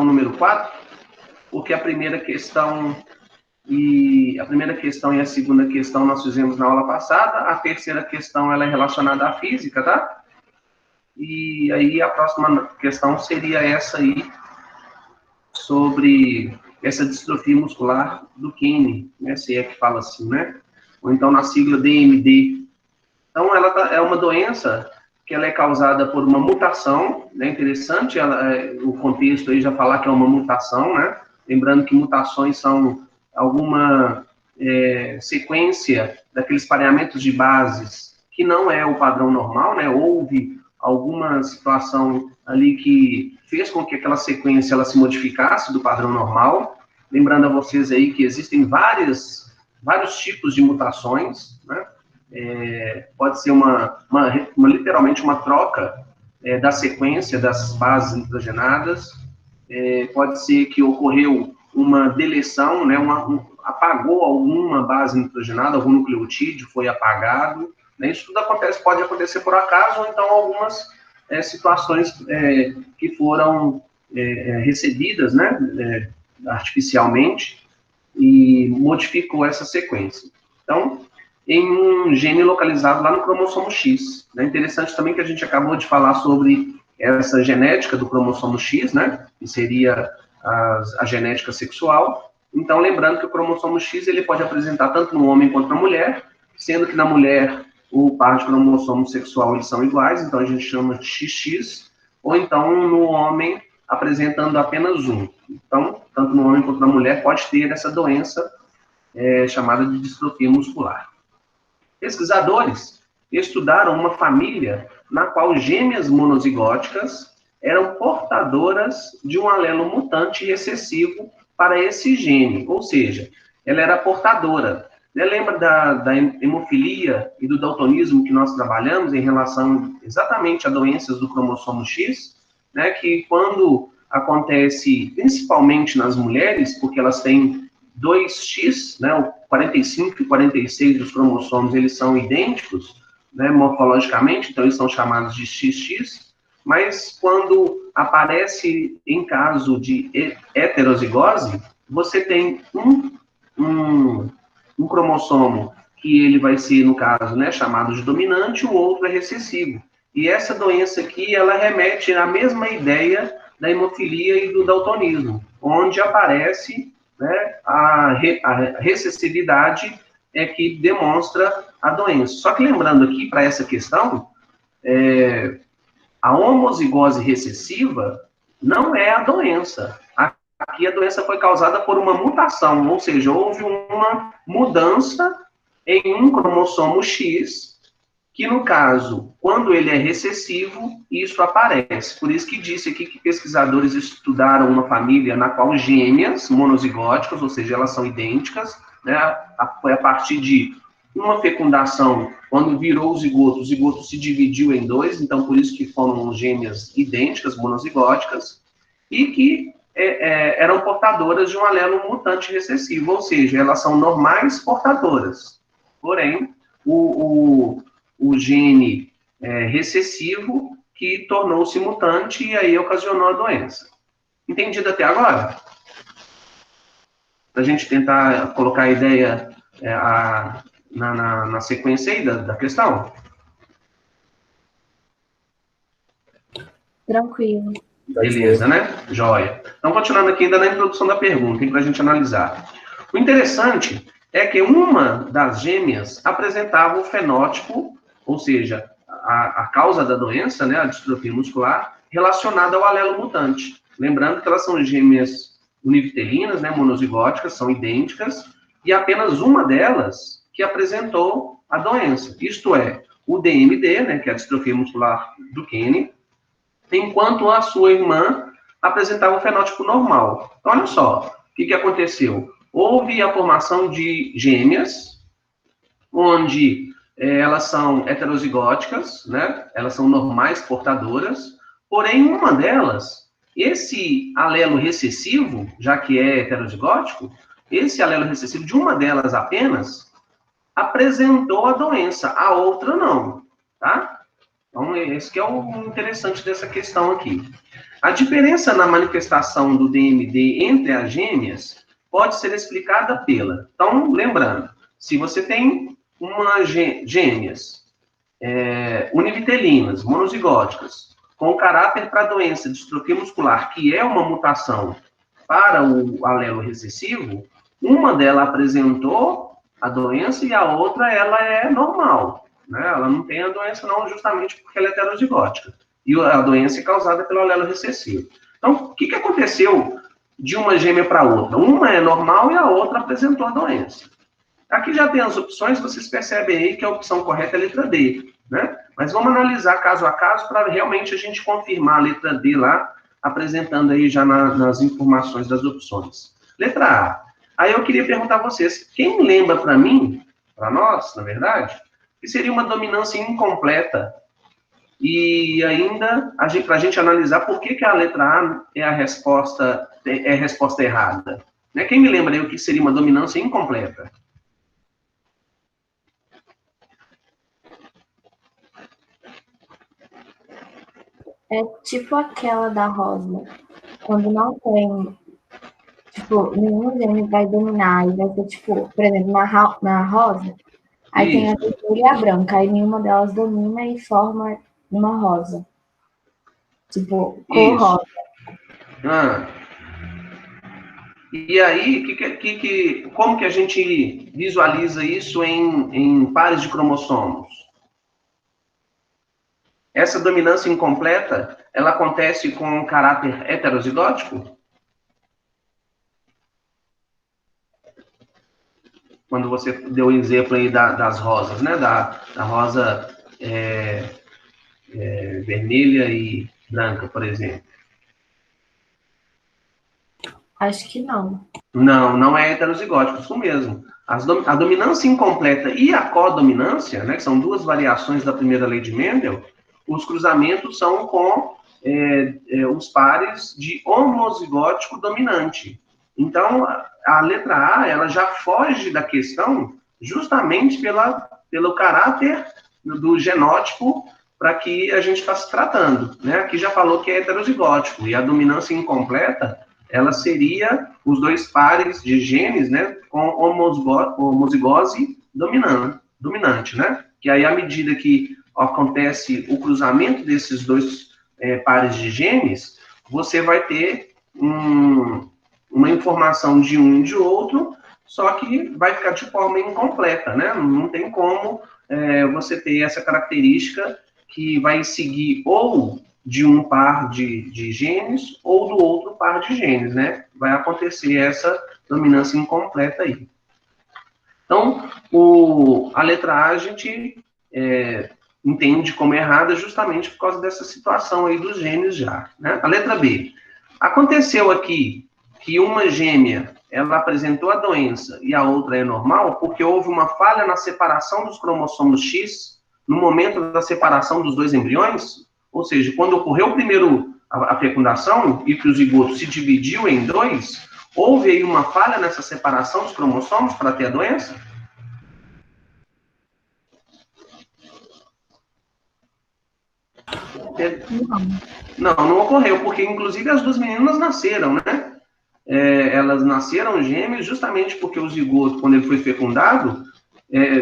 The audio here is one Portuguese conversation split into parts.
número 4, porque a primeira questão e a segunda questão nós fizemos na aula passada, a terceira questão ela é relacionada à física, tá? E aí a próxima questão seria essa aí, sobre essa distrofia muscular do Duchenne, né? Se é que fala assim, né? Ou então na sigla DMD. Então, ela é uma doença que ela é causada por uma mutação, né? Interessante o contexto aí já falar que é uma mutação, né? Lembrando que mutações são alguma sequência daqueles pareamentos de bases que não é o padrão normal, né? Houve alguma situação ali que fez com que aquela sequência ela se modificasse do padrão normal. Lembrando a vocês aí que existem vários tipos de mutações, né? Pode ser literalmente uma troca da sequência das bases nitrogenadas, pode ser que ocorreu uma deleção, né, apagou alguma base nitrogenada, algum nucleotídeo foi apagado, né, isso tudo pode acontecer por acaso, ou então algumas situações que foram recebidas, né, artificialmente, e modificou essa sequência. Então, em um gene localizado lá no cromossomo X. É interessante também que a gente acabou de falar sobre essa genética do cromossomo X, né, que seria a genética sexual. Então, lembrando que o cromossomo X ele pode apresentar tanto no homem quanto na mulher, sendo que na mulher o par de cromossomo sexual eles são iguais, então a gente chama de XX, ou então no homem apresentando apenas um. Então, tanto no homem quanto na mulher pode ter essa doença chamada de distrofia muscular. Pesquisadores estudaram uma família na qual gêmeas monozigóticas eram portadoras de um alelo mutante recessivo para esse gene, ou seja, ela era portadora. Lembra da hemofilia e do daltonismo que nós trabalhamos em relação exatamente a doenças do cromossomo X, né, que quando acontece principalmente nas mulheres, porque elas têm 2X, né, o 45 e 46 dos cromossomos, eles são idênticos, né, morfologicamente, então eles são chamados de XX, mas quando aparece em caso de heterozigose, você tem um cromossomo que ele vai ser, no caso, né, chamado de dominante, o outro é recessivo. E essa doença aqui, ela remete à mesma ideia da hemofilia e do daltonismo, onde aparece, né, a recessividade que demonstra a doença. Só que lembrando aqui, para essa questão, a homozigose recessiva não é a doença. Aqui a doença foi causada por uma mutação, ou seja, houve uma mudança em um cromossomo X, que no caso, quando ele é recessivo, isso aparece. Por isso que disse aqui que pesquisadores estudaram uma família na qual gêmeas monozigóticas, ou seja, elas são idênticas, né? Foi a partir de uma fecundação, quando virou o zigoto se dividiu em dois, então por isso que foram gêmeas idênticas, monozigóticas, e que eram portadoras de um alelo mutante recessivo, ou seja, elas são normais portadoras. Porém, o gene recessivo que tornou-se mutante e aí ocasionou a doença. Entendido até agora? Para a gente tentar colocar a ideia na sequência aí da questão? Tranquilo. Beleza, né? Joia. Então, continuando aqui ainda na introdução da pergunta, para a gente analisar. O interessante é que uma das gêmeas apresentava o fenótipo, ou seja, a causa da doença, né, a distrofia muscular, relacionada ao alelo mutante. Lembrando que elas são gêmeas univitelinas, né, monozigóticas, são idênticas, e apenas uma delas que apresentou a doença. Isto é, o DMD, né, que é a distrofia muscular do Duchenne, enquanto a sua irmã apresentava o fenótipo normal. Então, olha só, o que aconteceu? Houve a formação de gêmeas, onde elas são heterozigóticas, né? Elas são normais portadoras, porém, uma delas, esse alelo recessivo, já que é heterozigótico, esse alelo recessivo de uma delas apenas, apresentou a doença, a outra não, tá? Então, esse que é o interessante dessa questão aqui. A diferença na manifestação do DMD entre as gêmeas pode ser explicada pela... Então, lembrando, se você tem uma gêmeas univitelinas, monozigóticas, com caráter para a doença de distrofia muscular, que é uma mutação para o alelo recessivo, uma delas apresentou a doença e a outra ela é normal, né? Ela não tem a doença não, justamente porque ela é heterozigótica. E a doença é causada pelo alelo recessivo. Então, o que aconteceu de uma gêmea para outra? Uma é normal e a outra apresentou a doença. Aqui já tem as opções, vocês percebem aí que a opção correta é a letra D, né? Mas vamos analisar caso a caso para realmente a gente confirmar a letra D lá, apresentando aí já nas informações das opções. Letra A. Aí eu queria perguntar a vocês, quem lembra para mim, para nós, na verdade, que seria uma dominância incompleta e ainda, para a gente analisar por que a letra A é a resposta errada. Né? Quem me lembra aí o que seria uma dominância incompleta? É tipo aquela da Rosa, quando não tem, tipo, nenhum gênio vai dominar, e vai ser, tipo, por exemplo, na Rosa, aí tem a vermelha e a branca, aí nenhuma delas domina e forma uma rosa. Tipo, cor rosa. E aí, como que a gente visualiza isso em pares de cromossomos? Essa dominância incompleta, ela acontece com um caráter heterozigótico? Quando você deu o exemplo aí das rosas, né? Da rosa vermelha e branca, por exemplo. Acho que não. Não é heterozigótico, isso mesmo. A dominância incompleta e a codominância, né, que são duas variações da primeira lei de Mendel, os cruzamentos são com os pares de homozigótico dominante. Então, a letra A, ela já foge da questão justamente pelo caráter do genótipo para que a gente está se tratando. Né? Aqui já falou que é heterozigótico, e a dominância incompleta, ela seria os dois pares de genes, né, com homozigose dominante, né? Que aí, à medida que acontece o cruzamento desses dois pares de genes, você vai ter uma informação de um e de outro, só que vai ficar de forma incompleta, né? Não tem como você ter essa característica que vai seguir ou de um par de genes ou do outro par de genes, né? Vai acontecer essa dominância incompleta aí. Então, a letra A a gente entende como errada justamente por causa dessa situação aí dos genes já, né? A letra B. Aconteceu aqui que uma gêmea, ela apresentou a doença e a outra é normal porque houve uma falha na separação dos cromossomos X no momento da separação dos dois embriões? Ou seja, quando ocorreu primeiro a fecundação e que o zigoto se dividiu em dois, houve aí uma falha nessa separação dos cromossomos para ter a doença? Não ocorreu, porque inclusive as duas meninas nasceram, né? Elas nasceram gêmeas justamente porque o zigoto, quando ele foi fecundado,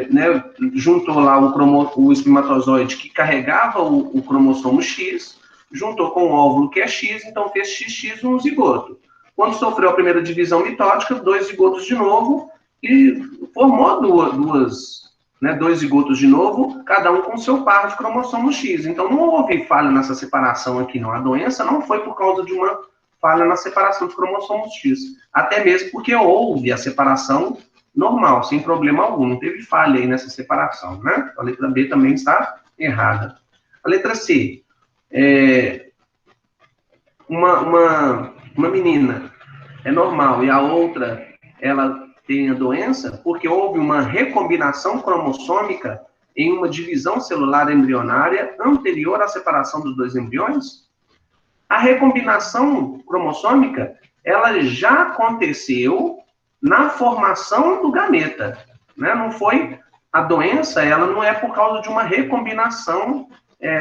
né, juntou lá o espermatozoide que carregava o cromossomo X, juntou com o óvulo que é X, então fez XX um zigoto. Quando sofreu a primeira divisão mitótica, dois zigotos de novo, e formou dois zigotos de novo, cada um com seu par de cromossomo X. Então não houve falha nessa separação aqui, não. A doença não foi por causa de uma falha na separação dos cromossomos X. Até mesmo porque houve a separação normal, sem problema algum. Não teve falha aí nessa separação, né? A letra B também está errada. A letra C. Uma menina é normal e a outra, ela tem a doença porque houve uma recombinação cromossômica em uma divisão celular embrionária anterior à separação dos dois embriões? A recombinação cromossômica, ela já aconteceu na formação do gameta, né? Não foi a doença, ela não é por causa de uma recombinação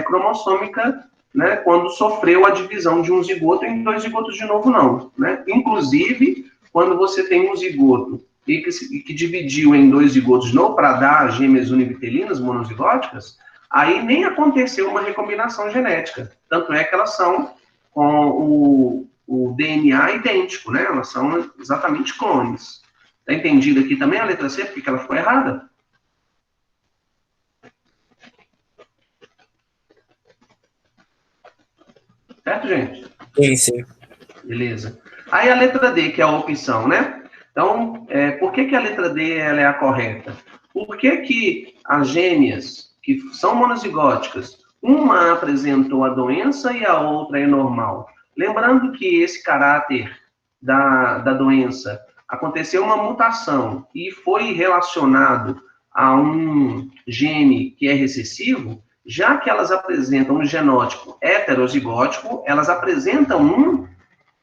cromossômica né, quando sofreu a divisão de um zigoto em dois zigotos de novo, não. Né? Inclusive, quando você tem um zigoto que dividiu em dois zigotos de novo para dar gêmeas univitelinas monozigóticas, aí nem aconteceu uma recombinação genética. Tanto é que elas são com o DNA idêntico, né? Elas são exatamente clones. Está entendido aqui também a letra C, porque ela ficou errada? Certo, gente? Sim, sim. Beleza. Aí a letra D, que é a opção, né? Então, por que a letra D ela é a correta? Por que as gêmeas, que são monozigóticas, uma apresentou a doença e a outra é normal? Lembrando que esse caráter da doença aconteceu uma mutação e foi relacionado a um gene que é recessivo, já que elas apresentam um genótipo heterozigótico, elas apresentam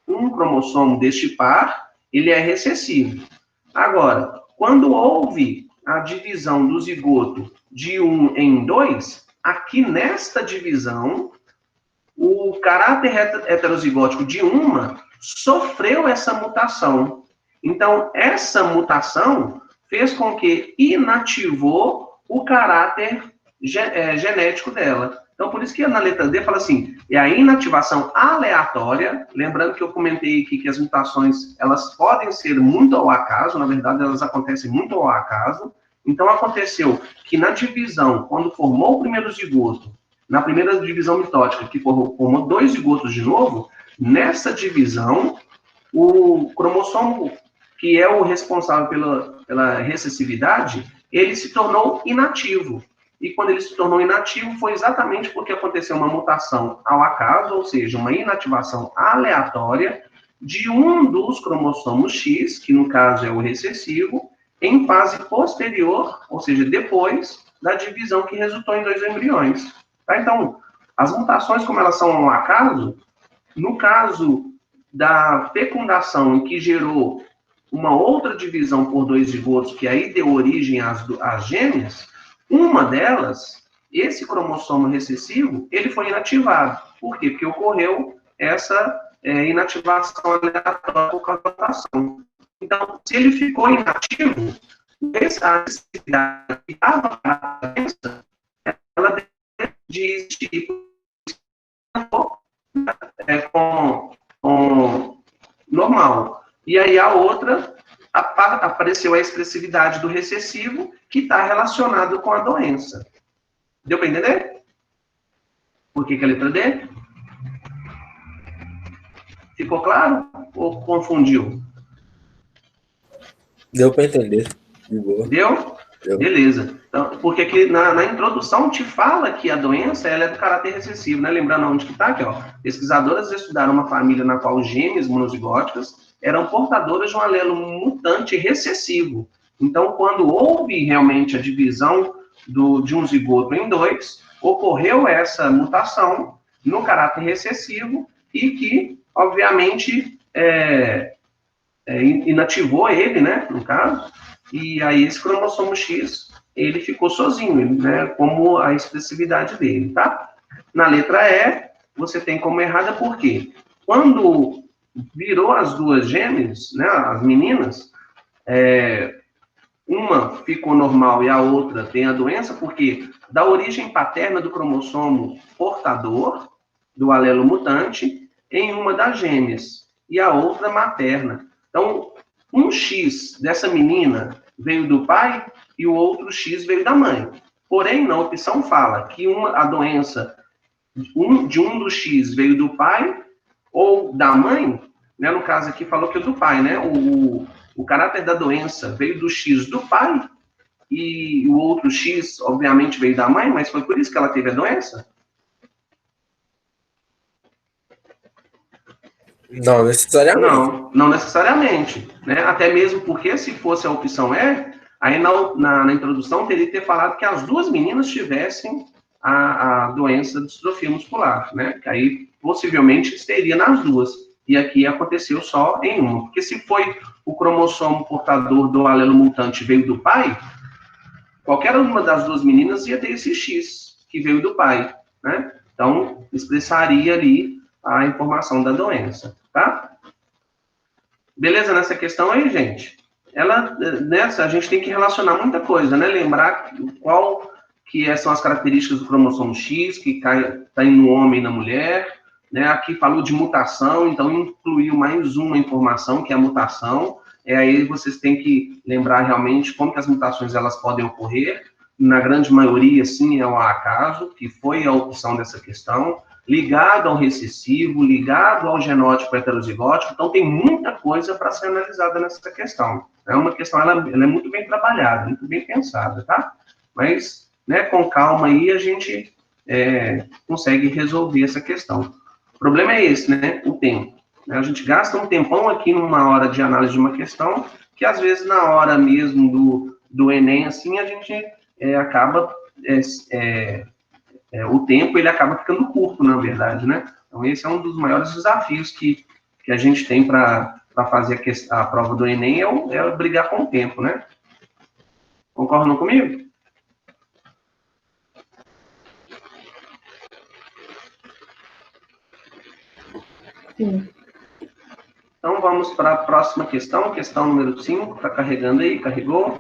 um cromossomo deste par, ele é recessivo. Agora, quando houve a divisão do zigoto de 1 em 2, aqui nesta divisão, o caráter heterozigótico de uma sofreu essa mutação. Então, essa mutação fez com que inativou o caráter genético dela. Então, por isso que na letra D fala assim, é a inativação aleatória, lembrando que eu comentei aqui que as mutações, elas podem ser muito ao acaso, na verdade, elas acontecem muito ao acaso. Então, aconteceu que na divisão, quando formou o primeiro zigoto, na primeira divisão mitótica, que formou dois zigotos de novo, nessa divisão, o cromossomo, que é o responsável pela recessividade, ele se tornou inativo. E quando ele se tornou inativo, foi exatamente porque aconteceu uma mutação ao acaso, ou seja, uma inativação aleatória de um dos cromossomos X, que no caso é o recessivo, em fase posterior, ou seja, depois da divisão que resultou em dois embriões. Tá? Então, as mutações, como elas são ao acaso, no caso da fecundação, em que gerou uma outra divisão por dois zigotos, que aí deu origem às gêmeas, uma delas, esse cromossomo recessivo, ele foi inativado. Por quê? Porque ocorreu essa inativação aleatória por causa da mutação. Então, se ele ficou inativo, essa necessidade que estava na doença, ela de existir com normal. E aí a outra, apareceu a expressividade do recessivo, que está relacionado com a doença. Deu para entender? Por que a letra D? Ficou claro? Ou confundiu? Deu para entender. De boa. Deu? Deu. Beleza. Então, porque aqui na introdução te fala que a doença ela é do caráter recessivo, né? Lembrando onde que está aqui, ó. Pesquisadoras estudaram uma família na qual gêmeas monozigóticas eram portadoras de um alelo mutante recessivo. Então, quando houve realmente a divisão de um zigoto em dois, ocorreu essa mutação no caráter recessivo e que, obviamente, inativou ele, né, no caso, e aí esse cromossomo X, ele ficou sozinho, né, como a expressividade dele, tá? Na letra E, você tem como errada por quê? Quando virou as duas gêmeas, né, as meninas, uma ficou normal e a outra tem a doença, porque da origem paterna do cromossomo portador, do alelo mutante, em uma das gêmeas, e a outra materna. Então, um X dessa menina veio do pai e o outro X veio da mãe. Porém, na opção fala que a doença de um dos X veio do pai ou da mãe, né? No caso aqui falou que é do pai, né? O caráter da doença veio do X do pai e o outro X, obviamente, veio da mãe, mas foi por isso que ela teve a doença? Não necessariamente. Não necessariamente, né? Até mesmo porque se fosse a opção E, aí na introdução teria que ter falado que as duas meninas tivessem a doença de distrofia muscular, né? Que aí possivelmente teria nas duas. E aqui aconteceu só em uma. Porque se foi o cromossomo portador do alelo mutante veio do pai, qualquer uma das duas meninas ia ter esse X que veio do pai, né? Então, expressaria ali a informação da doença, tá? Beleza nessa questão aí, gente? Nessa, a gente tem que relacionar muita coisa, né? Lembrar qual que são as características do cromossomo X, que está no homem e na mulher, né? Aqui falou de mutação, então incluiu mais uma informação, que é a mutação. Aí vocês têm que lembrar realmente como que as mutações elas podem ocorrer. Na grande maioria, sim, é o acaso, que foi a opção dessa questão, ligado ao recessivo, ligado ao genótipo heterozigótico, então tem muita coisa para ser analisada nessa questão. É uma questão, ela é muito bem trabalhada, muito bem pensada, tá? Mas, né, com calma aí, a gente consegue resolver essa questão. O problema é esse, né, o tempo. A gente gasta um tempão aqui numa hora de análise de uma questão, que às vezes na hora mesmo do Enem, assim, a gente acaba, o tempo ele acaba ficando curto, na verdade, né? Então esse é um dos maiores desafios que a gente tem para fazer a prova do Enem, é brigar com o tempo, né? Concordam comigo? Sim. Então, vamos para a próxima questão número 5, está carregando aí, carregou.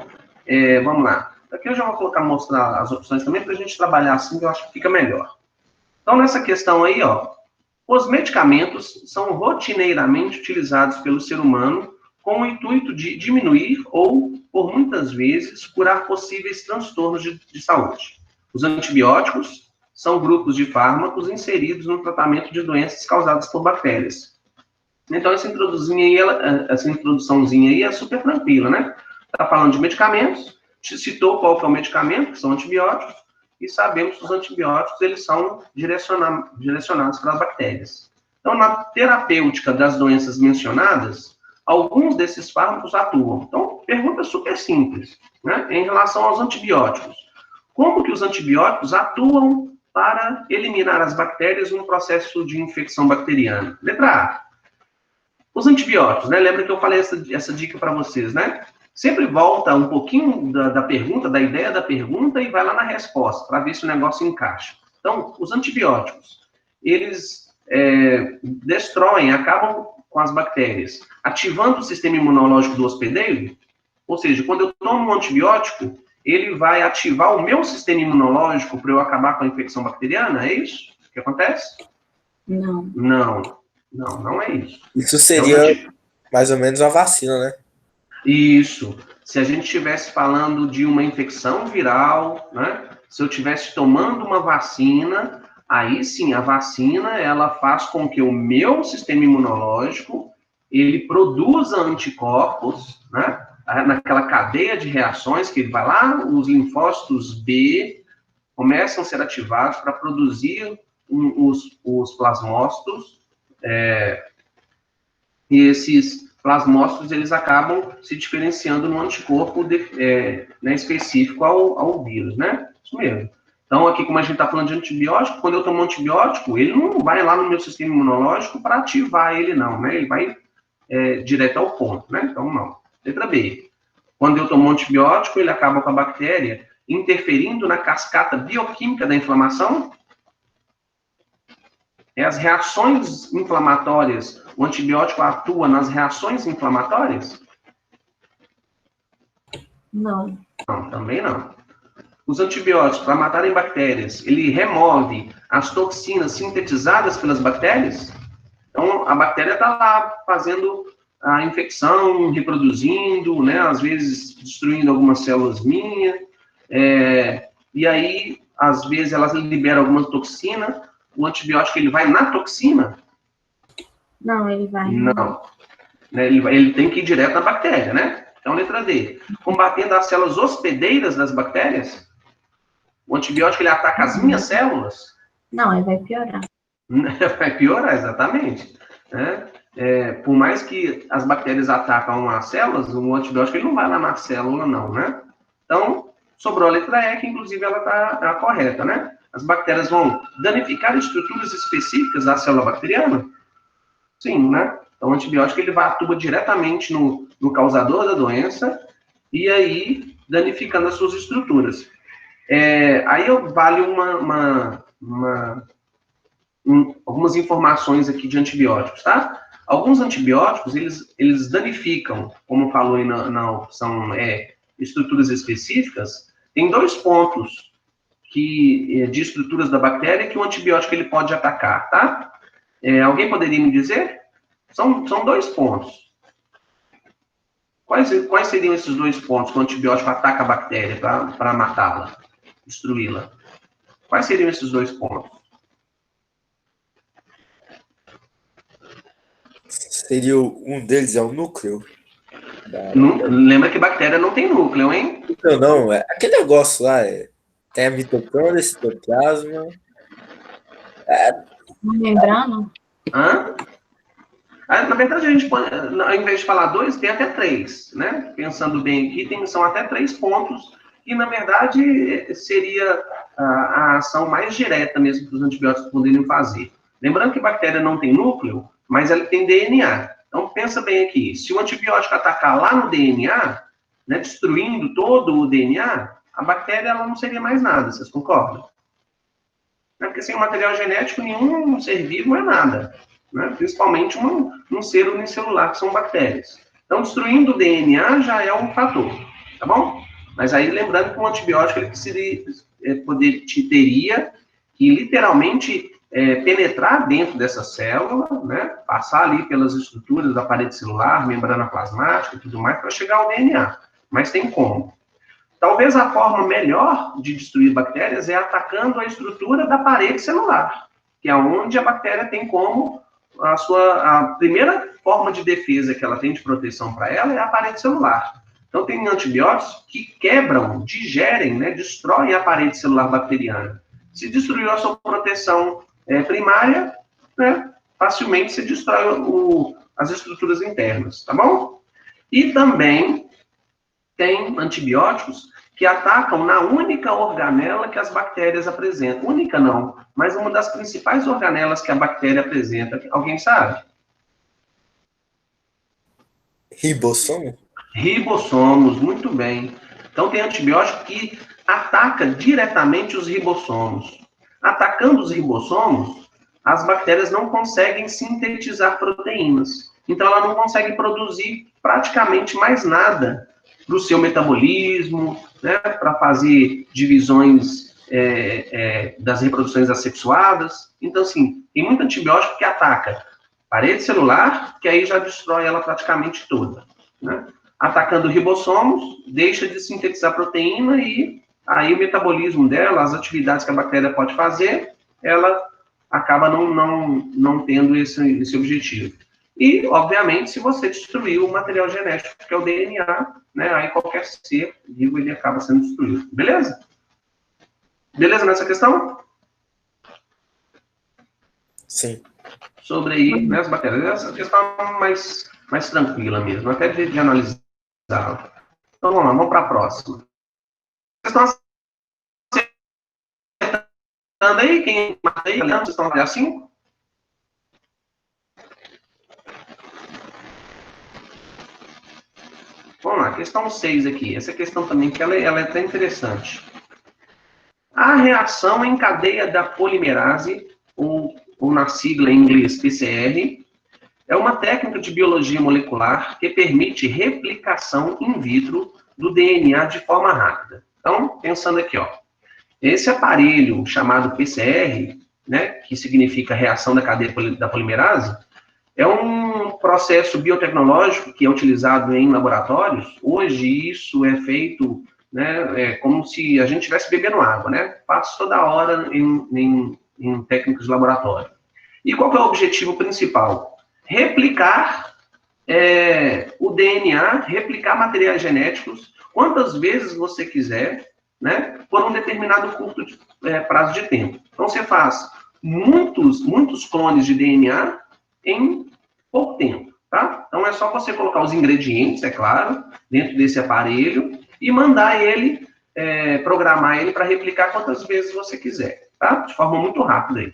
Vamos lá. Aqui eu já vou mostrar as opções também, para a gente trabalhar assim, que eu acho que fica melhor. Então, nessa questão aí, ó, os medicamentos são rotineiramente utilizados pelo ser humano com o intuito de diminuir ou, por muitas vezes, curar possíveis transtornos de saúde. Os antibióticos são grupos de fármacos inseridos no tratamento de doenças causadas por bactérias. Então, essa introduçãozinha aí é super tranquila, né? Está falando de medicamentos, citou qual que é o medicamento, que são antibióticos, e sabemos que os antibióticos, eles são direcionados para as bactérias. Então, na terapêutica das doenças mencionadas, alguns desses fármacos atuam. Então, pergunta super simples, né? Em relação aos antibióticos. Como que os antibióticos atuam para eliminar as bactérias no processo de infecção bacteriana? Letra A. Os antibióticos, né? Lembra que eu falei essa dica para vocês, né? Sempre volta um pouquinho da pergunta, da ideia da pergunta, e vai lá na resposta, para ver se o negócio encaixa. Então, os antibióticos, eles destroem, acabam com as bactérias, ativando o sistema imunológico do hospedeiro. Ou seja, quando eu tomo um antibiótico, ele vai ativar o meu sistema imunológico para eu acabar com a infecção bacteriana? É isso que acontece? Não. Não é isso. Isso seria mais ou menos uma vacina, né? Isso. Se a gente estivesse falando de uma infecção viral, né? Se eu estivesse tomando uma vacina, aí sim, a vacina, ela faz com que o meu sistema imunológico, ele produza anticorpos, né? Naquela cadeia de reações que ele vai lá, os linfócitos B começam a ser ativados para produzir os plasmócitos, e esses plasmócitos, eles acabam se diferenciando no anticorpo específico ao vírus, né? Isso mesmo. Então, aqui, como a gente está falando de antibiótico, quando eu tomo antibiótico, ele não vai lá no meu sistema imunológico para ativar ele, não, né? Ele vai direto ao ponto, né? Então, não. Letra B. Quando eu tomo antibiótico, ele acaba com a bactéria, interferindo na cascata bioquímica da inflamação. As reações inflamatórias, o antibiótico atua nas reações inflamatórias? Não. Não, também não. Os antibióticos, para matarem bactérias, ele remove as toxinas sintetizadas pelas bactérias? Então, a bactéria está lá fazendo a infecção, reproduzindo, né? Às vezes destruindo algumas células minhas, e aí, às vezes, elas liberam alguma toxina. O antibiótico, ele vai na toxina? Não, ele vai. Não. Ele tem que ir direto na bactéria, né? Então, letra D. Combatendo as células hospedeiras das bactérias? O antibiótico, ele ataca as minhas células? Não, ele vai piorar. Vai piorar, exatamente. Por mais que as bactérias atacam as células, o antibiótico, ele não vai lá na célula, não, né? Então, sobrou a letra E, que inclusive ela está correta, né? As bactérias vão danificar estruturas específicas da célula bacteriana? Sim, né? Então, o antibiótico, ele atua diretamente no causador da doença e aí danificando as suas estruturas. Aí vale uma algumas informações aqui de antibióticos, tá? Alguns antibióticos, eles danificam, como falou aí na opção estruturas específicas, tem 2 pontos de estruturas da bactéria que o antibiótico ele pode atacar, tá? Alguém poderia me dizer? São 2 pontos. Quais seriam esses 2 pontos que o antibiótico ataca a bactéria para matá-la, destruí-la? Quais seriam esses 2 pontos? Seria um deles é o núcleo. Lembra que bactéria não tem núcleo, hein? Então, não, é aquele negócio lá, tem a mitocôndria, citoplasma. Membrana? Hã? Na verdade, a gente pode, ao invés de falar 2, tem até 3, né? Pensando bem aqui, são até 3 pontos, e na verdade seria a ação mais direta mesmo que os antibióticos poderiam fazer. Lembrando que bactéria não tem núcleo, mas ela tem DNA. Então, pensa bem aqui, se o antibiótico atacar lá no DNA, né, destruindo todo o DNA, a bactéria ela não seria mais nada, vocês concordam? Porque sem material genético, nenhum ser vivo é nada. Né? Principalmente um ser unicelular, que são bactérias. Então, destruindo o DNA já é um fator, tá bom? Mas aí, lembrando que um antibiótico ele teria que literalmente penetrar dentro dessa célula, né? Passar ali pelas estruturas da parede celular, membrana plasmática e tudo mais, para chegar ao DNA. Mas tem como. Talvez a forma melhor de destruir bactérias é atacando a estrutura da parede celular, que é onde a bactéria tem como a primeira forma de defesa que ela tem de proteção para ela é a parede celular. Então, tem antibióticos que quebram, digerem, né, destroem a parede celular bacteriana. Se destruiu a sua proteção primária, né, facilmente se destrói as estruturas internas, tá bom? E também tem antibióticos que atacam na única organela que as bactérias apresentam. Única não, mas uma das principais organelas que a bactéria apresenta. Alguém sabe? Ribossomo? Ribossomos, muito bem. Então tem antibiótico que ataca diretamente os ribossomos. Atacando os ribossomos, as bactérias não conseguem sintetizar proteínas. Então ela não consegue produzir praticamente mais nada para o seu metabolismo, né, para fazer divisões das reproduções assexuadas. Então, assim, tem muito antibiótico que ataca parede celular, que aí já destrói ela praticamente toda. Né? Atacando ribossomos, deixa de sintetizar proteína e aí o metabolismo dela, as atividades que a bactéria pode fazer, ela acaba não tendo esse objetivo. E, obviamente, se você destruir o material genético, que é o DNA, né, aí qualquer ser vivo ele acaba sendo destruído. Beleza? Beleza nessa questão? Sim. Sobre aí, né, as bactérias. Essa questão é mais tranquila mesmo, até de analisar. Então, vamos para a próxima. Vocês estão acertando aí? Quem mata aí? Vocês estão a 5? Vamos lá, questão 6 aqui. Essa questão também, que ela é até interessante. A reação em cadeia da polimerase, ou na sigla em inglês PCR, é uma técnica de biologia molecular que permite replicação in vitro do DNA de forma rápida. Então, pensando aqui, ó, esse aparelho chamado PCR, né, que significa reação da cadeia da polimerase, é um processo biotecnológico que é utilizado em laboratórios. Hoje, isso é feito, né, como se a gente estivesse bebendo água, né? Passa toda hora em técnicos de laboratório. E qual que é o objetivo principal? Replicar o DNA, replicar materiais genéticos, quantas vezes você quiser, né, por um determinado curto prazo de tempo. Então, você faz muitos clones de DNA em pouco tempo, tá? Então, é só você colocar os ingredientes, é claro, dentro desse aparelho e mandar ele, programar ele para replicar quantas vezes você quiser, tá? De forma muito rápida aí.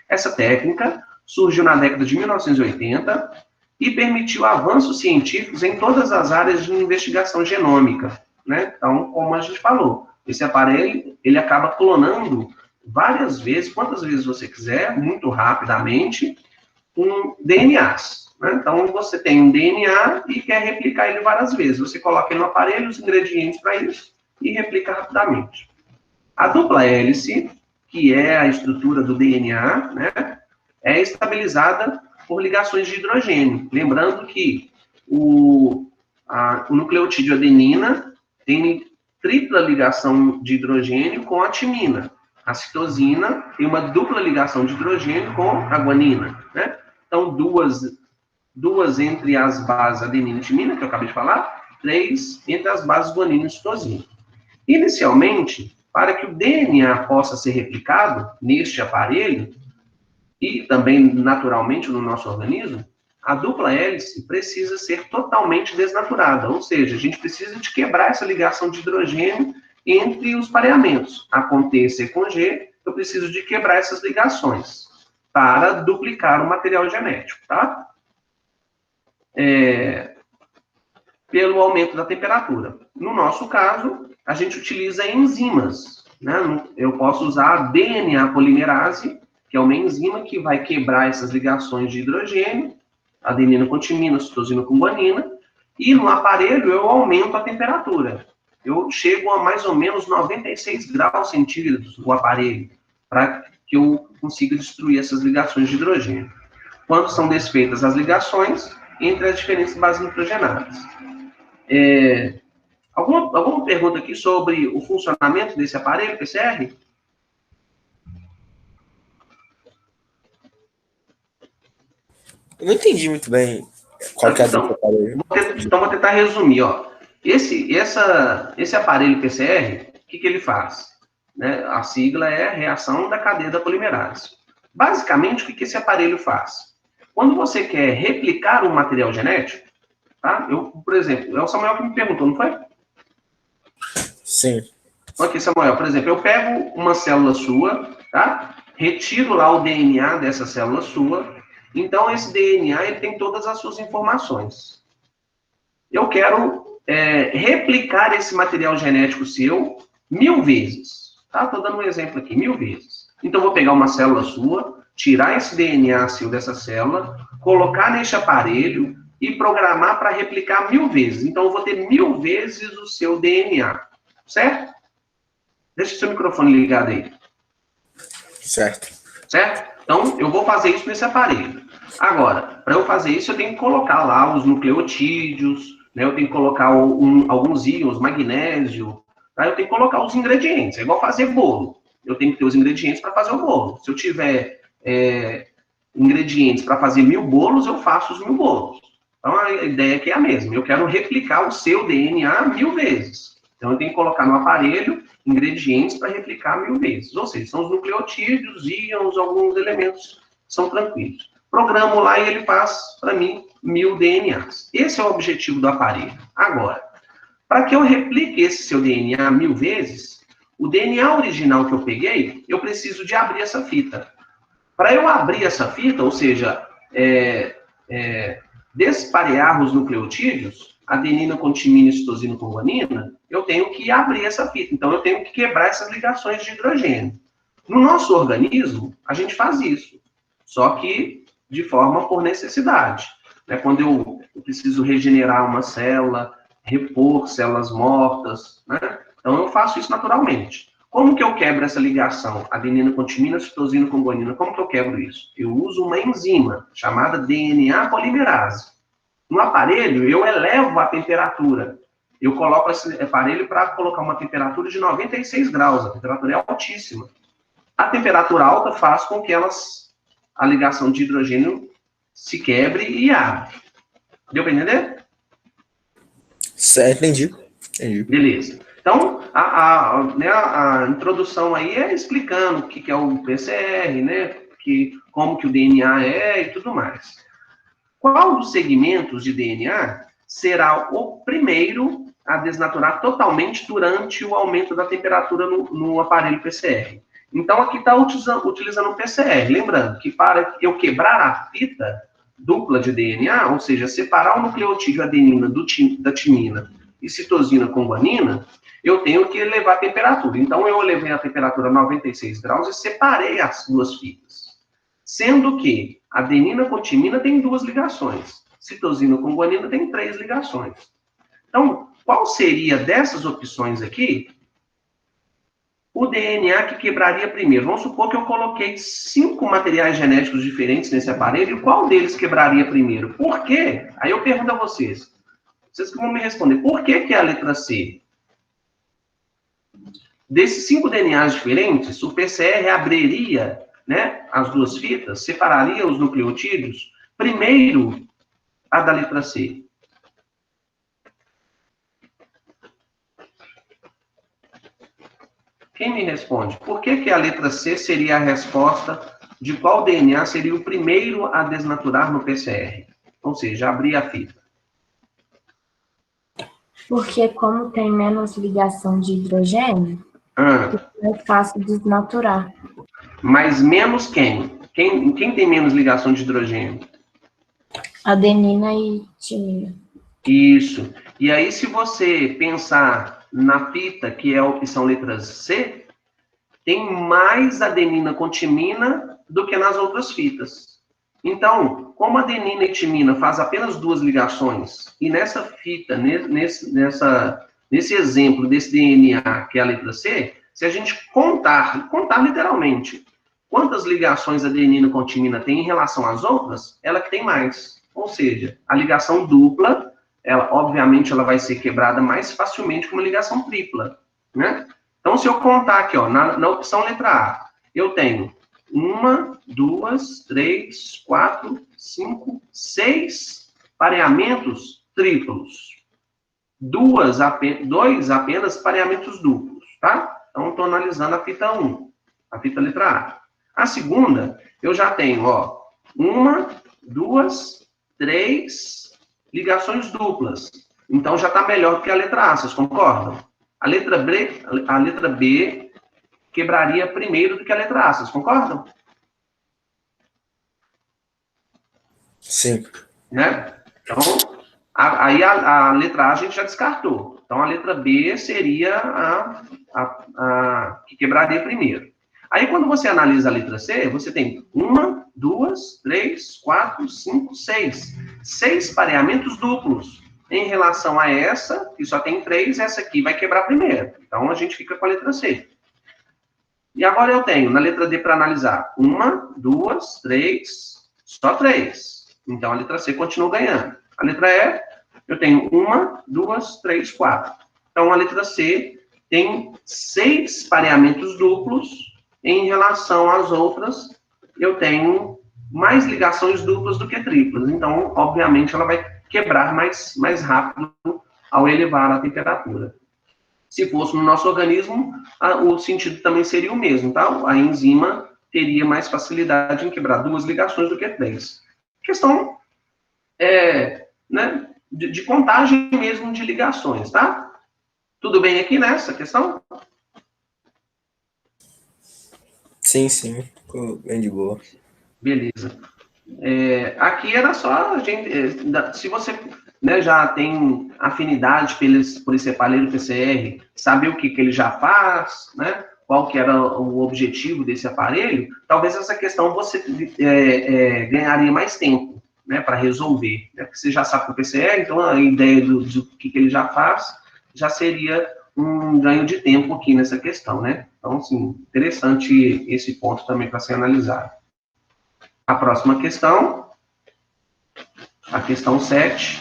Essa técnica surgiu na década de 1980 e permitiu avanços científicos em todas as áreas de investigação genômica, né? Então, como a gente falou, esse aparelho, ele acaba clonando várias vezes, quantas vezes você quiser, muito rapidamente, com DNAs. Né? Então, você tem um DNA e quer replicar ele várias vezes. Você coloca ele no aparelho, os ingredientes para isso, e replica rapidamente. A dupla hélice, que é a estrutura do DNA, né, é estabilizada por ligações de hidrogênio. Lembrando que o nucleotídeo adenina tem tripla ligação de hidrogênio com a timina. A citosina tem uma dupla ligação de hidrogênio com a guanina, né? Então, duas entre as bases adenina e timina, que eu acabei de falar, 3 entre as bases guanina e citosina. Inicialmente, para que o DNA possa ser replicado neste aparelho, e também naturalmente no nosso organismo, a dupla hélice precisa ser totalmente desnaturada, ou seja, a gente precisa de quebrar essa ligação de hidrogênio entre os pareamentos. A com T, C com G, eu preciso de quebrar essas ligações para duplicar o material genético, tá? Pelo aumento da temperatura. No nosso caso, a gente utiliza enzimas, né? Eu posso usar a DNA polimerase, que é uma enzima que vai quebrar essas ligações de hidrogênio, adenina com timina, citosina com guanina, e no aparelho eu aumento a temperatura. Eu chego a mais ou menos 96 graus centígrados no aparelho, para que eu consiga destruir essas ligações de hidrogênio. Quando são desfeitas as ligações entre as diferentes bases nitrogenadas. Alguma pergunta aqui sobre o funcionamento desse aparelho PCR? Eu não entendi muito bem qual que é a desse aparelho. Então, vou tentar resumir. Ó. Esse aparelho PCR, o que ele faz? Né? A sigla é reação da cadeia da polimerase. Basicamente, o que esse aparelho faz? Quando você quer replicar um material genético, tá? Por exemplo, é o Samuel que me perguntou, não foi? Sim. Aqui, Samuel, por exemplo, eu pego uma célula sua, tá? Retiro lá o DNA dessa célula sua. Então, esse DNA ele tem todas as suas informações. Eu quero replicar esse material genético seu 1000 vezes. Tá? Estou dando um exemplo aqui, 1000 vezes. Então, vou pegar uma célula sua, tirar esse DNA seu dessa célula, colocar neste aparelho e programar para replicar 1000 vezes. Então, eu vou ter 1000 vezes o seu DNA. Certo? Deixa o seu microfone ligado aí. Certo. Certo? Então, eu vou fazer isso nesse aparelho. Agora, para eu fazer isso, eu tenho que colocar lá os nucleotídeos, né? Eu tenho que colocar alguns íons, magnésio, tá? Eu tenho que colocar os ingredientes. É igual fazer bolo. Eu tenho que ter os ingredientes para fazer o bolo. Se eu tiver ingredientes para fazer 1000 bolos, eu faço os 1000 bolos. Então, a ideia aqui é a mesma. Eu quero replicar o seu DNA 1000 vezes. Então, eu tenho que colocar no aparelho ingredientes para replicar 1000 vezes. Ou seja, são os nucleotídeos, íons, alguns elementos são tranquilos. Programo lá e ele faz, para mim, 1000 DNAs. Esse é o objetivo do aparelho. Agora, para que eu replique esse seu DNA 1000 vezes, o DNA original que eu peguei, eu preciso de abrir essa fita. Para eu abrir essa fita, ou seja, desparear os nucleotídeos, adenina com timina e citosina com guanina, eu tenho que abrir essa fita. Então, eu tenho que quebrar essas ligações de hidrogênio. No nosso organismo, a gente faz isso. Só que de forma por necessidade. Né? Quando eu preciso regenerar uma célula, repor células mortas, né? Então, eu faço isso naturalmente. Como que eu quebro essa ligação? Adenina com timina, citosina com guanina. Como que eu quebro isso? Eu uso uma enzima chamada DNA polimerase. No aparelho, eu elevo a temperatura. Eu coloco esse aparelho para colocar uma temperatura de 96 graus. A temperatura é altíssima. A temperatura alta faz com que a ligação de hidrogênio se quebre e abre. Deu para entender? Certo, entendi. Beleza. Então, a introdução aí é explicando o que é o PCR, né? Como que o DNA é e tudo mais. Qual dos segmentos de DNA será o primeiro a desnaturar totalmente durante o aumento da temperatura no aparelho PCR? Então, aqui está utilizando o PCR. Lembrando que para eu quebrar a fita dupla de DNA, ou seja, separar o nucleotídeo adenina da timina e citosina com guanina, eu tenho que elevar a temperatura. Então, eu elevei a temperatura a 96 graus e separei as duas fitas. Sendo que adenina com timina tem 2 ligações. Citosina com guanina tem 3 ligações. Então, qual seria dessas opções aqui o DNA que quebraria primeiro? Vamos supor que eu coloquei 5 materiais genéticos diferentes nesse aparelho, e qual deles quebraria primeiro? Por quê? Aí eu pergunto a vocês. Vocês que vão me responder. Por que é a letra C? Desses 5 DNAs diferentes, o PCR abriria, né, as duas fitas, separaria os nucleotídeos, primeiro a da letra C. Quem me responde? Por que a letra C seria a resposta de qual DNA seria o primeiro a desnaturar no PCR? Ou seja, abrir a fita. Porque como tem menos ligação de hidrogênio, é mais fácil desnaturar. Mas menos quem? Quem tem menos ligação de hidrogênio? Adenina e timina. Isso. E aí, se você pensar na fita, que é a opção letra C, tem mais adenina com timina do que nas outras fitas. Então, como adenina e timina faz apenas 2 ligações, e nessa fita, nesse exemplo desse DNA, que é a letra C, se a gente contar literalmente, quantas ligações adenina com timina tem em relação às outras, ela que tem mais. Ou seja, a ligação dupla, obviamente, ela vai ser quebrada mais facilmente que uma ligação tripla, né? Então, se eu contar aqui, ó, na opção letra A, eu tenho 1, 2, 3, 4, 5, 6 pareamentos triplos. 2 apenas pareamentos duplos, tá? Então, estou analisando a fita 1, a fita letra A. A segunda, eu já tenho, ó, 1, 2, 3 ligações duplas. Então, já está melhor do que a letra A, vocês concordam? A letra B quebraria primeiro do que a letra A, vocês concordam? Sim. Né? Então, aí a letra A a gente já descartou. Então, a letra B seria a que quebraria primeiro. Aí, quando você analisa a letra C, você tem 1, 2, 3, 4, 5, 6. 6 pareamentos duplos. Em relação a essa, que só tem 3, essa aqui vai quebrar primeiro. Então, a gente fica com a letra C. E agora eu tenho, na letra D, para analisar, 1, 2, 3, só 3. Então, a letra C continua ganhando. A letra E, eu tenho 1, 2, 3, 4. Então, a letra C tem 6 pareamentos duplos. Em relação às outras, eu tenho mais ligações duplas do que triplas. Então, obviamente, ela vai quebrar mais rápido ao elevar a temperatura. Se fosse no nosso organismo, o sentido também seria o mesmo, tá? A enzima teria mais facilidade em quebrar 2 ligações do que 3. Questão né, de contagem mesmo de ligações, tá? Tudo bem aqui nessa questão? Sim, sim. Ficou bem de boa. Beleza. Aqui era só a gente, se você, né, já tem afinidade por esse aparelho PCR, saber o que ele já faz, né, qual que era o objetivo desse aparelho, talvez essa questão você ganharia mais tempo, né, para resolver. Né, porque você já sabe o PCR, então a ideia do que ele já faz já seria um ganho de tempo aqui nessa questão, né? Então, assim, interessante esse ponto também para ser analisado. A próxima questão, a questão 7,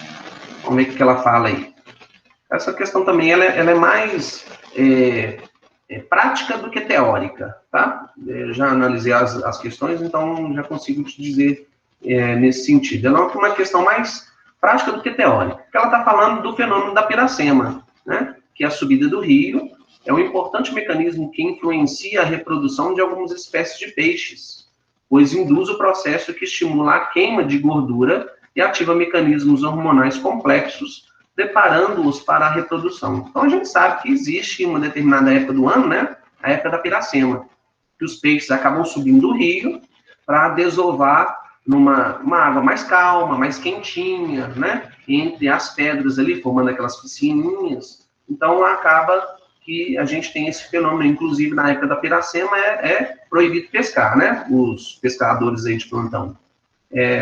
vamos ver o que ela fala aí. Essa questão também, ela é mais prática do que teórica, tá? Eu já analisei as questões, então já consigo te dizer nesse sentido. Ela é uma questão mais prática do que teórica, porque ela está falando do fenômeno da piracema, né? Que é a subida do rio, é um importante mecanismo que influencia a reprodução de algumas espécies de peixes, pois induz o processo que estimula a queima de gordura e ativa mecanismos hormonais complexos, preparando-os para a reprodução. Então, a gente sabe que existe uma determinada época do ano, né, a época da piracema, que os peixes acabam subindo o rio para desovar numa água mais calma, mais quentinha, né? Entre as pedras ali, formando aquelas piscininhas. Então, acaba que a gente tem esse fenômeno, inclusive na época da piracema, é proibido pescar, né? Os pescadores aí de plantão.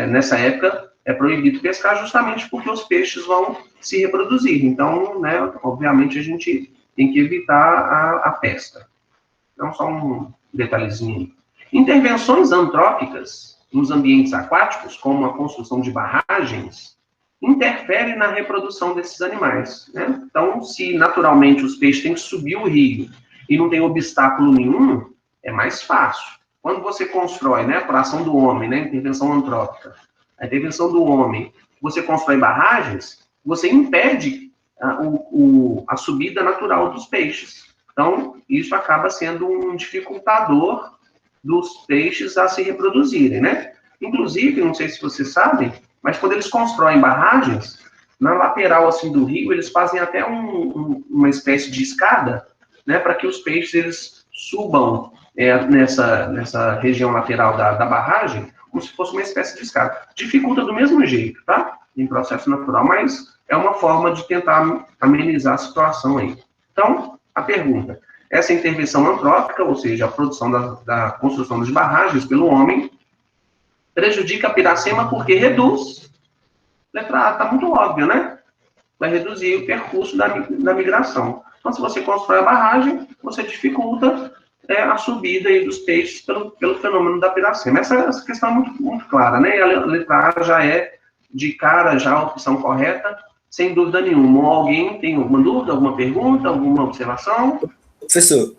Nessa época, é proibido pescar justamente porque os peixes vão se reproduzir. Então, né, obviamente, a gente tem que evitar a pesca. Então, só um detalhezinho. Intervenções antrópicas nos ambientes aquáticos, como a construção de barragens, interferem na reprodução desses animais, né? Então, se naturalmente os peixes têm que subir o rio e não tem obstáculo nenhum, é mais fácil. Quando você constrói, né, por ação do homem, né, intervenção antrópica, a intervenção do homem, você constrói barragens, você impede a subida natural dos peixes. Então, isso acaba sendo um dificultador dos peixes a se reproduzirem, né? Inclusive, não sei se vocês sabem, mas quando eles constroem barragens, na lateral assim do rio, eles fazem até uma espécie de escada, né, para que os peixes eles subam nessa região lateral da barragem, como se fosse uma espécie de escada. Dificulta do mesmo jeito, tá? Em processo natural, mas é uma forma de tentar amenizar a situação aí. Então, a pergunta: essa intervenção antrópica, ou seja, a produção da construção das barragens pelo homem, prejudica a piracema porque reduz. Letra A está muito óbvio, né? Vai reduzir o percurso da migração. Então, se você constrói a barragem, você dificulta a subida aí dos peixes pelo fenômeno da piracema. Essa questão é muito, muito clara, né? E a letra A já é, de cara, já a opção correta, sem dúvida nenhuma. Ou alguém tem alguma dúvida, alguma pergunta, alguma observação? Professor,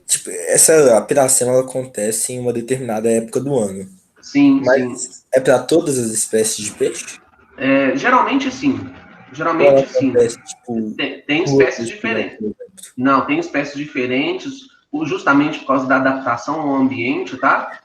tipo, a piracema ela acontece em uma determinada época do ano. Sim, Mas sim. é para todas as espécies de peixe? Geralmente sim. Ou ela Geralmente sim. acontece, tipo, Tem espécies diferentes. Não, tem espécies diferentes, justamente por causa da adaptação ao ambiente, tá?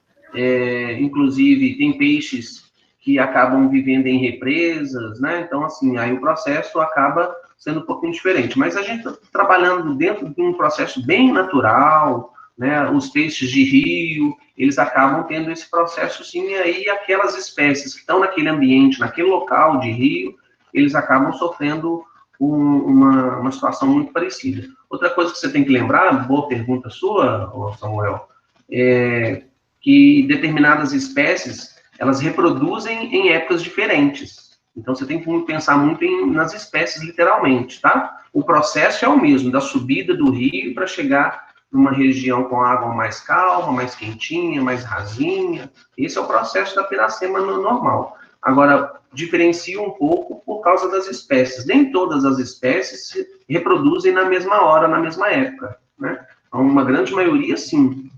Inclusive, tem peixes que acabam vivendo em represas, né? Então, assim, aí o processo acaba sendo um pouquinho diferente. Mas a gente está trabalhando dentro de um processo bem natural, né? Os peixes de rio, eles acabam tendo esse processo, sim, e aí aquelas espécies que estão naquele ambiente, naquele local de rio, eles acabam sofrendo uma situação muito parecida. Outra coisa que você tem que lembrar, boa pergunta sua, Samuel, é que determinadas espécies, elas reproduzem em épocas diferentes. Então, você tem que pensar muito nas espécies, literalmente, tá? O processo é o mesmo, da subida do rio para chegar numa região com água mais calma, mais quentinha, mais rasinha. Esse é o processo da piracema normal. Agora, diferencia um pouco por causa das espécies. Nem todas as espécies se reproduzem na mesma hora, na mesma época, né? Uma grande maioria, sim.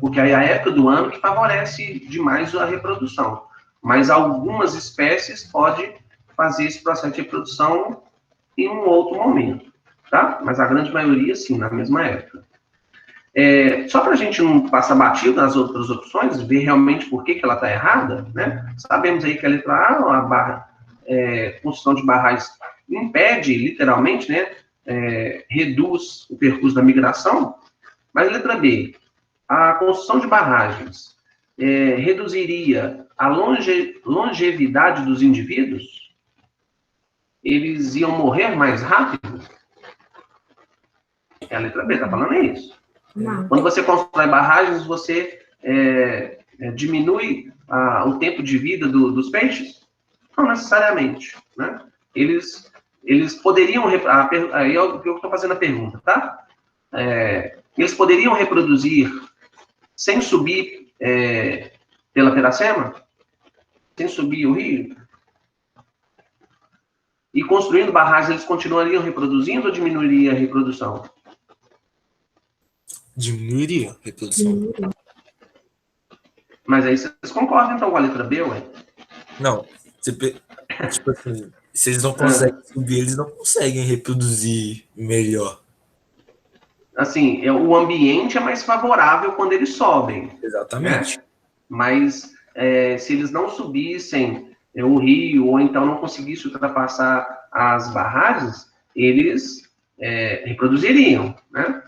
Porque aí é a época do ano que favorece demais a reprodução. Mas algumas espécies podem fazer esse processo de reprodução em um outro momento, tá? Mas a grande maioria, sim, na mesma época. Só para a gente não passar batido nas outras opções, ver realmente por que ela está errada, né? Sabemos aí que a letra A, construção de barragens, impede, literalmente, né? Reduz o percurso da migração, mas a letra B, a construção de barragens reduziria a longevidade dos indivíduos? Eles iam morrer mais rápido? A letra B está falando isso. Não. Quando você constrói barragens, você diminui o tempo de vida dos peixes? Não necessariamente, né? Eles poderiam... Aí é o que eu estou fazendo a pergunta, tá? Eles poderiam reproduzir sem subir pela piracema? Sem subir o rio? E construindo barragens, eles continuariam reproduzindo ou diminuiria a reprodução? Diminuiria a reprodução. Mas aí vocês concordam, então, com a letra B, ué? Não, tipo assim, se eles não conseguem subir, eles não conseguem reproduzir melhor. Assim, o ambiente é mais favorável quando eles sobem. Exatamente. Né? Mas se eles não subissem o rio, ou então não conseguissem ultrapassar as barragens, eles reproduziriam, né?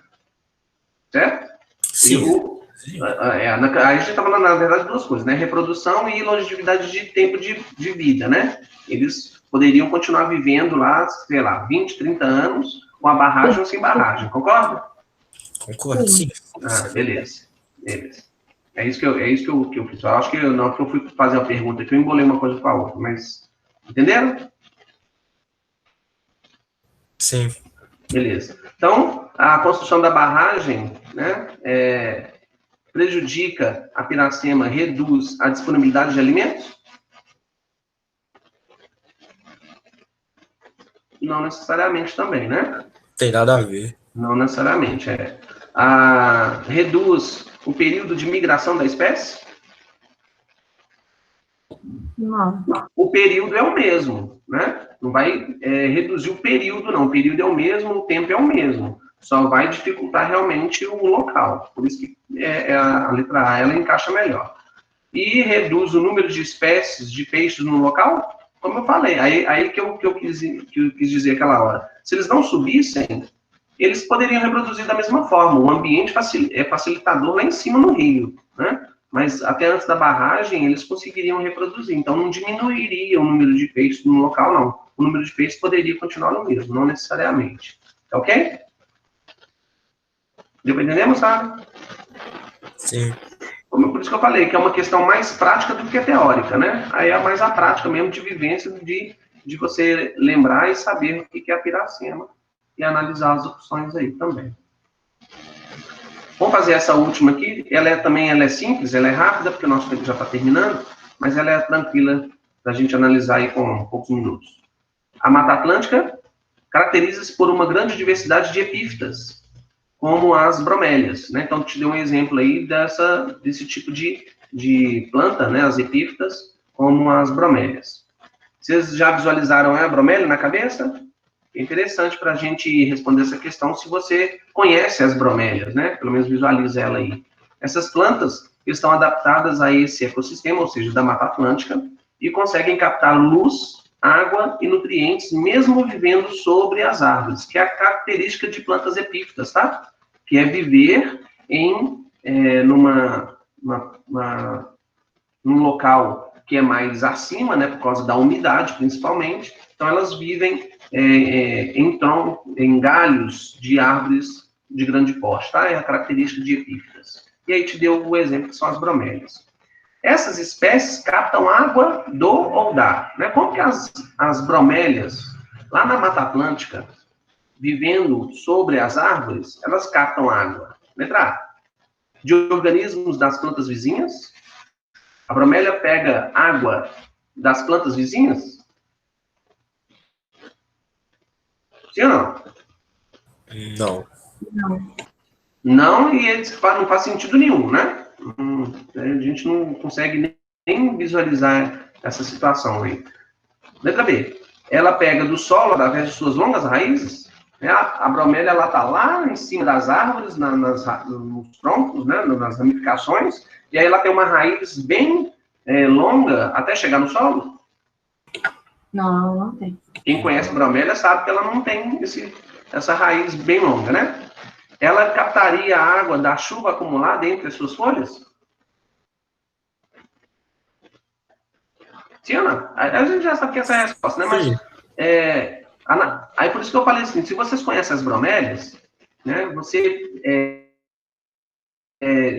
Certo? Sim. Aí a gente está falando, na verdade, duas coisas, né? Reprodução e longevidade de tempo de vida, né? Eles poderiam continuar vivendo lá, sei lá, 20, 30 anos, com a barragem ou sem barragem, concorda? Concordo, sim. Ah, beleza. Beleza. É isso que eu fiz. Eu acho que na hora que eu fui fazer a pergunta aqui, eu embolei uma coisa com a outra, mas... Entenderam? Sim. Beleza. Então, a construção da barragem, né, prejudica a Piracema, reduz a disponibilidade de alimentos? Não necessariamente também, né? Tem nada a ver. Não necessariamente, reduz o período de migração da espécie? Não. O período é o mesmo, né? Não vai reduzir o período, não. O período é o mesmo, o tempo é o mesmo. Só vai dificultar realmente o local. Por isso que a letra A, ela encaixa melhor. E reduz o número de espécies de peixes no local? Como eu falei, aí que eu quis dizer aquela hora. Se eles não subissem, eles poderiam reproduzir da mesma forma. O ambiente é facilitador lá em cima no rio, né? Mas até antes da barragem, eles conseguiriam reproduzir. Então, não diminuiria o número de peixes no local, não. O número de peixes poderia continuar no mesmo, não necessariamente. Tá ok? Deu para entender, moçada? Sim. Por isso que eu falei que é uma questão mais prática do que teórica, né? Aí é mais a prática mesmo de vivência, de você lembrar e saber o que é a Piracema e analisar as opções aí também. Vamos fazer essa última aqui. Ela é simples, ela é rápida, porque o nosso tempo já está terminando, mas ela é tranquila da gente analisar aí com poucos minutos. A Mata Atlântica caracteriza-se por uma grande diversidade de epífitas, como as bromélias, né? Então, te dei um exemplo aí desse tipo de planta, né? As epífitas, como as bromélias. Vocês já visualizaram a bromélia na cabeça? É interessante para a gente responder essa questão se você conhece as bromélias, né? Pelo menos visualiza ela aí. Essas plantas estão adaptadas a esse ecossistema, ou seja, da Mata Atlântica, e conseguem captar luz, água e nutrientes, mesmo vivendo sobre as árvores, que é a característica de plantas epífitas, tá? Que é viver num local que é mais acima, né, por causa da umidade, principalmente. Então, elas vivem em galhos de árvores de grande porte, tá? É a característica de epífitas. E aí te deu o exemplo que são as bromélias. Essas espécies captam água do ou da, né? Como que as bromélias, lá na Mata Atlântica, vivendo sobre as árvores, elas captam água? Letra A. De organismos das plantas vizinhas. A bromélia pega água das plantas vizinhas? Sim ou não? Não. Não. Não, e não faz sentido nenhum, né? A gente não consegue nem visualizar essa situação aí. Letra B. Ela pega do solo, através de suas longas raízes, né? A bromélia está lá em cima das árvores, nos troncos, né? Nas ramificações, e aí ela tem uma raiz bem longa até chegar no solo. Não tem. Quem conhece a bromélia sabe que ela não tem essa raiz bem longa, né? Ela captaria a água da chuva acumulada entre as suas folhas? Sim ou não? A gente já sabe que essa é a resposta, né? Mas, aí por isso que eu falei assim, se vocês conhecem as bromélias, né, você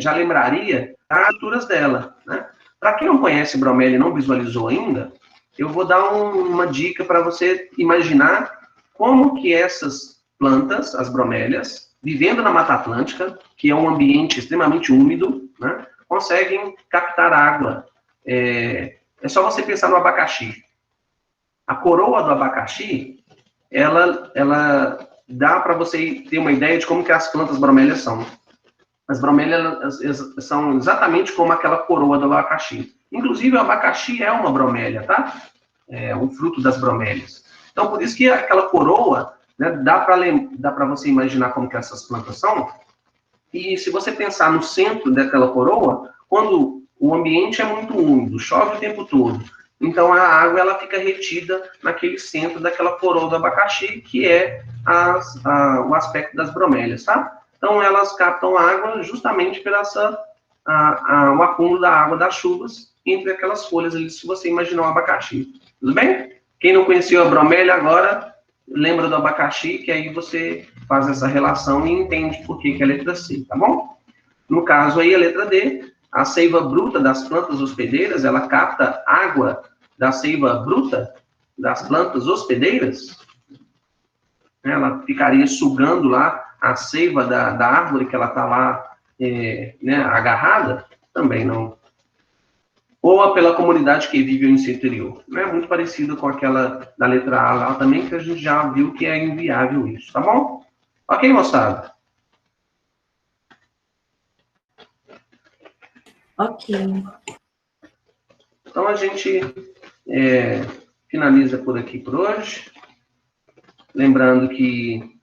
já lembraria das estruturas dela, né? Para quem não conhece bromélia e não visualizou ainda, eu vou dar uma dica para você imaginar como que essas plantas, as bromélias, vivendo na Mata Atlântica, que é um ambiente extremamente úmido, né, conseguem captar água. É só você pensar no abacaxi. A coroa do abacaxi, ela dá para você ter uma ideia de como que as plantas bromélias são. As bromélias são exatamente como aquela coroa do abacaxi. Inclusive, o abacaxi é uma bromélia, tá? É um fruto das bromélias. Então, por isso que aquela coroa, né, dá para você imaginar como que essas plantas são. E se você pensar no centro daquela coroa, quando o ambiente é muito úmido, chove o tempo todo, então a água ela fica retida naquele centro daquela coroa do abacaxi, que é o aspecto das bromélias, tá? Então elas captam água justamente por essa o acúmulo da água das chuvas entre aquelas folhas ali, se você imaginar um abacaxi. Tudo bem? Quem não conhecia a bromélia agora, lembra do abacaxi, que aí você faz essa relação e entende por que é a letra C, tá bom? No caso aí, a letra D, a seiva bruta das plantas hospedeiras, ela capta água da seiva bruta das plantas hospedeiras, ela ficaria sugando lá a seiva da árvore que ela está lá agarrada? Também não. Ou pela comunidade que vive no interior. Né? Muito parecido com aquela da letra A lá também, que a gente já viu que é inviável isso, tá bom? Ok, moçada? Ok. Então a gente finaliza por aqui por hoje. Lembrando que